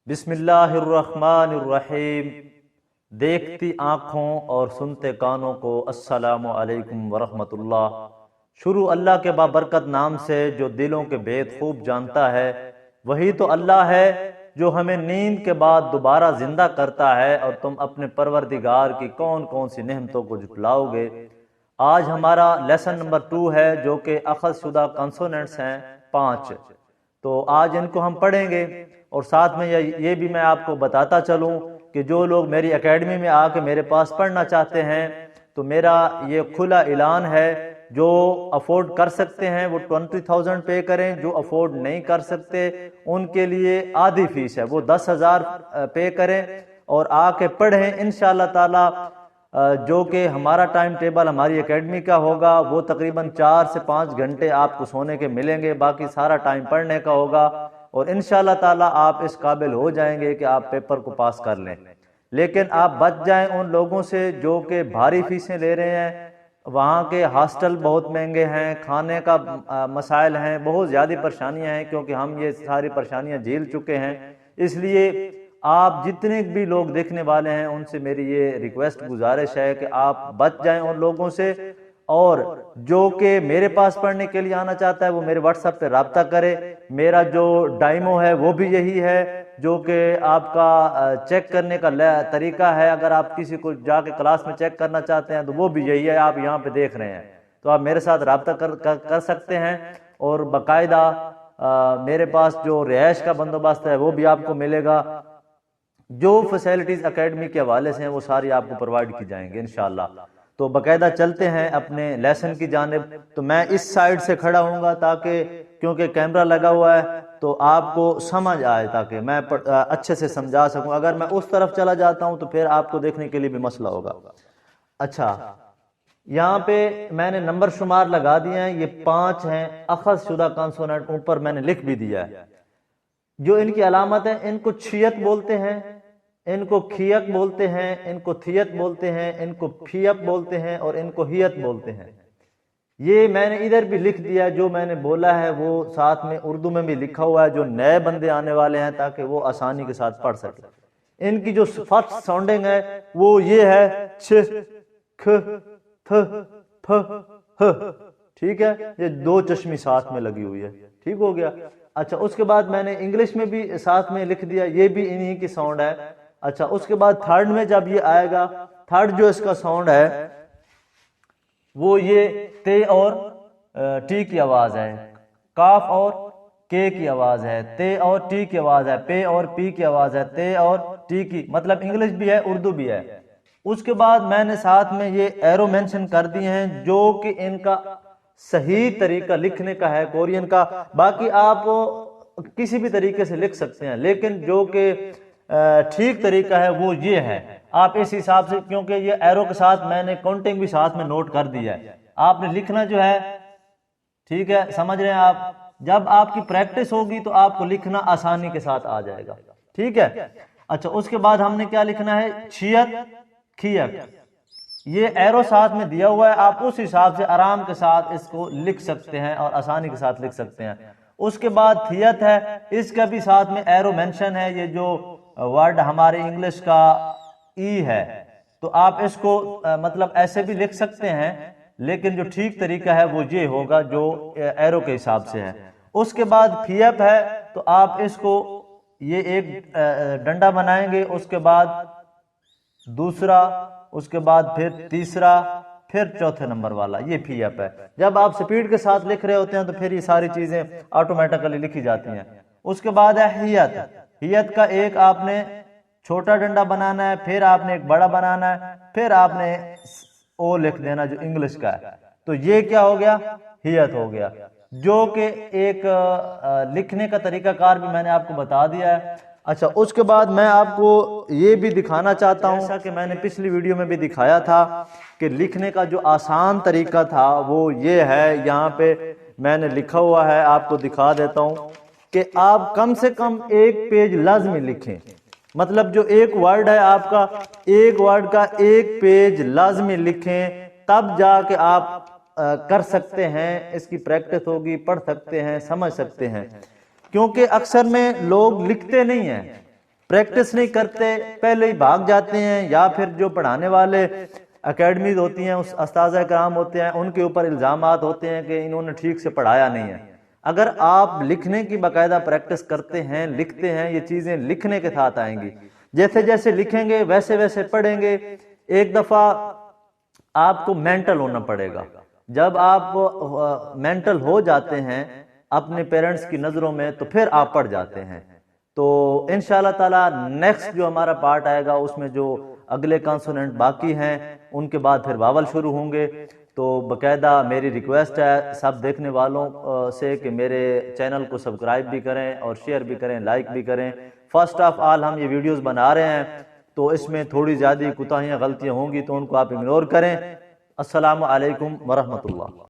بسم اللہ الرحمن الرحیم۔ دیکھتی آنکھوں اور سنتے کانوں کو السلام علیکم ورحمۃ اللہ۔ شروع اللہ کے بابرکت نام سے جو دلوں کے بھید خوب جانتا ہے۔ وہی تو اللہ ہے جو ہمیں نیند کے بعد دوبارہ زندہ کرتا ہے، اور تم اپنے پروردگار کی کون کون سی نعمتوں کو جھٹلاؤ گے۔ آج ہمارا لیسن نمبر 2 ہے، جو کہ اخذ شدہ کنسوننٹس ہیں 5۔ تو آج ان کو ہم پڑھیں گے، اور ساتھ میں یہ بھی میں آپ کو بتاتا چلوں کہ جو لوگ میری اکیڈمی میں آ کے میرے پاس پڑھنا چاہتے ہیں تو میرا یہ کھلا اعلان ہے، جو افورڈ کر سکتے ہیں وہ 20,000 پے کریں، جو افورڈ نہیں کر سکتے ان کے لیے آدھی فیس ہے، وہ 10,000 پے کریں اور آ کے پڑھیں انشاءاللہ تعالی۔ جو کہ ہمارا ٹائم ٹیبل ہماری اکیڈمی کا ہوگا، وہ تقریباً 4 سے 5 گھنٹے آپ کو سونے کے ملیں گے، باقی سارا ٹائم پڑھنے کا ہوگا، اور انشاءاللہ تعالی آپ اس قابل ہو جائیں گے کہ آپ پیپر کو پاس کر لیں۔ لیکن آپ بچ جائیں ان لوگوں سے جو کہ بھاری فیسیں لے رہے ہیں۔ وہاں کے ہاسٹل بہت مہنگے ہیں، کھانے کا مسائل ہیں، بہت زیادہ پریشانیاں ہیں، کیونکہ ہم یہ ساری پریشانیاں جھیل چکے ہیں۔ اس لیے آپ جتنے بھی لوگ دیکھنے والے ہیں ان سے میری یہ ریکویسٹ گزارش ہے کہ آپ بچ جائیں ان لوگوں سے، اور جو کہ میرے پاس پڑھنے کے لیے آنا چاہتا ہے وہ میرے واٹس ایپ پہ رابطہ کرے۔ میرا جو ڈائمو ہے وہ بھی یہی ہے، جو کہ آپ کا چیک کرنے کا طریقہ ہے۔ اگر آپ کسی کو جا کے کلاس میں چیک کرنا چاہتے ہیں تو وہ بھی یہی ہے، آپ یہاں پہ دیکھ رہے ہیں، تو آپ میرے ساتھ رابطہ کر سکتے ہیں، اور باقاعدہ میرے پاس جو رہائش کا بندوبست ہے وہ بھی آپ کو ملے گا۔ جو فیسلٹیز اکیڈمی کے حوالے سے ہیں وہ ساری آپ کو پرووائڈ کی جائیں گے انشاءاللہ۔ تو باقاعدہ چلتے ہیں اپنے لیسن کی جانب۔ تو میں اس سائیڈ سے کھڑا ہوں گا تاکہ کیونکہ کیمرہ لگا ہوا ہے تو آپ کو سمجھ آئے، تاکہ میں اچھے سے سمجھا سکوں۔ اگر میں اس طرف چلا جاتا ہوں تو پھر آپ کو دیکھنے کے لیے بھی مسئلہ ہوگا۔ اچھا، یہاں پہ میں نے نمبر شمار لگا دیے ہیں، یہ 5 ہیں اخذ شدہ کانسوننٹ، اوپر میں نے لکھ بھی دیا ہے۔ جو ان کی علامت ہے، ان کو چھیت بولتے ہیں، ان کو کھیک بولتے ہیں، ان کو تھیت بولتے ہیں، ان کو پھیپ بولتے ہیں، اور ان کو ہیت بولتے ہیں۔ یہ میں نے ادھر بھی لکھ دیا، جو میں نے بولا ہے وہ ساتھ میں اردو میں بھی لکھا ہوا ہے، جو نئے بندے آنے والے ہیں تاکہ وہ آسانی کے ساتھ پڑھ سکیں۔ ان کی جو فرسٹ ساؤنڈنگ ہے وہ یہ ہے چھ کھ تھ پھ ہ، ٹھیک ہے، یہ 2 چشمی ساتھ میں لگی ہوئی ہے، ٹھیک ہو گیا۔ اچھا، اس کے بعد میں نے انگلش میں بھی ساتھ میں لکھ دیا، یہ بھی انہی کی ساؤنڈ ہے۔ اچھا، اس کے بعد تھرڈ میں جب یہ آئے گا، تھرڈ جو اس کا ساؤنڈ ہے وہ یہ تے اور ٹی کی آواز ہے، کاف اور کے کی آواز ہے، تے اور ٹی کی آواز ہے، پے اور پی کی آواز ہے، تے اور ٹی کی، مطلب انگلش بھی ہے اردو بھی ہے۔ اس کے بعد میں نے ساتھ میں یہ ایرو مینشن کر دیے ہیں، جو کہ ان کا صحیح طریقہ لکھنے کا ہے کورین کا۔ باقی آپ کسی بھی طریقے سے لکھ سکتے ہیں، لیکن جو کہ ٹھیک طریقہ ہے وہ یہ ہے، آپ اس حساب سے، کیونکہ یہ ایرو کے ساتھ میں نے کاؤنٹنگ بھی ساتھ میں نوٹ کر دی ہے۔ آپ نے لکھنا جو ہے، ٹھیک ہے، سمجھ رہے ہیں آپ؟ جب آپ کی پریکٹس ہوگی تو آپ کو لکھنا آسانی کے ساتھ آ جائے گا، ٹھیک ہے۔ اچھا، اس کے بعد ہم نے کیا لکھنا ہے؟ چھیت کھیک، یہ ایرو ساتھ میں دیا ہوا ہے، آپ اس حساب سے آرام کے ساتھ اس کو لکھ سکتے ہیں اور آسانی کے ساتھ لکھ سکتے ہیں۔ اس کے بعد تھیت ہے، اس کا بھی ساتھ میں ایرو مینشن ہے، یہ جو ورڈ ہمارے انگلش کا ای ہے، تو آپ اس کو مطلب ایسے بھی لکھ سکتے ہیں، لیکن جو ٹھیک طریقہ ہے وہ یہ ہوگا جو ایرو کے حساب سے ہے۔ اس کے بعد پھیپ ہے، تو آپ اس کو یہ ایک ڈنڈا بنائیں گے، اس کے بعد دوسرا، اس کے بعد پھر تیسرا، پھر چوتھے نمبر والا، یہ پھیپ ہے۔ جب آپ سپیڈ کے ساتھ لکھ رہے ہوتے ہیں تو پھر یہ ساری چیزیں آٹومیٹکلی لکھی جاتی ہیں۔ اس کے بعد ہے ہیت، ہیت کا ایک آپ نے چھوٹا ڈنڈا بنانا ہے، پھر آپ نے ایک بڑا بنانا ہے، پھر آپ نے او لکھ دینا جو انگلش کا ہے، تو یہ کیا ہو گیا؟ ہیت ہو گیا، جو کہ ایک لکھنے کا طریقہ کار بھی میں نے آپ کو بتا دیا ہے۔ اچھا، اس کے بعد میں آپ کو یہ بھی دکھانا چاہتا ہوں، جیسا کہ میں نے پچھلی ویڈیو میں بھی دکھایا تھا کہ لکھنے کا جو آسان طریقہ تھا وہ یہ ہے، یہاں پہ میں نے لکھا ہوا ہے، آپ کو دکھا دیتا ہوں کہ آپ کم سے کم 1 پیج لازمی لکھیں، مطلب جو ایک ورڈ ہے آپ کا، ایک ورڈ کا 1 پیج لازمی لکھیں، تب جا کے آپ کر سکتے ہیں، اس کی پریکٹس ہوگی، پڑھ سکتے ہیں، سمجھ سکتے ہیں۔ کیونکہ اکثر میں لوگ لکھتے نہیں ہیں، پریکٹس نہیں کرتے، پہلے ہی بھاگ جاتے ہیں، یا پھر جو پڑھانے والے اکیڈمیز ہوتی ہیں، اس اساتذہ کرام ہوتے ہیں، ان کے اوپر الزامات ہوتے ہیں کہ انہوں نے ٹھیک سے پڑھایا نہیں ہے۔ اگر آپ لکھنے کی باقاعدہ پریکٹس کرتے ہیں، لکھتے ہیں، یہ چیزیں لکھنے کے ساتھ آئیں گی، جیسے جیسے لکھیں گے ویسے ویسے پڑھیں گے۔ ایک دفعہ آپ کو مینٹل ہونا پڑے گا، جب آپ مینٹل ہو جاتے ہیں اپنے پیرنٹس کی نظروں میں تو پھر آپ پڑھ جاتے ہیں۔ تو انشاءاللہ تعالی نیکسٹ جو ہمارا پارٹ آئے گا اس میں جو اگلے کانسوننٹ باقی ہیں ان کے بعد پھر واول شروع ہوں گے۔ تو باقاعدہ میری ریکویسٹ ہے سب دیکھنے والوں سے کہ میرے چینل کو سبسکرائب بھی کریں اور شیئر بھی کریں، لائک بھی کریں۔ فرسٹ آف آل ہم یہ ویڈیوز بنا رہے ہیں تو اس میں تھوڑی زیادہ کوتاہیاں غلطیاں ہوں گی تو ان کو آپ اگنور کریں۔ السلام علیکم ورحمۃ اللہ۔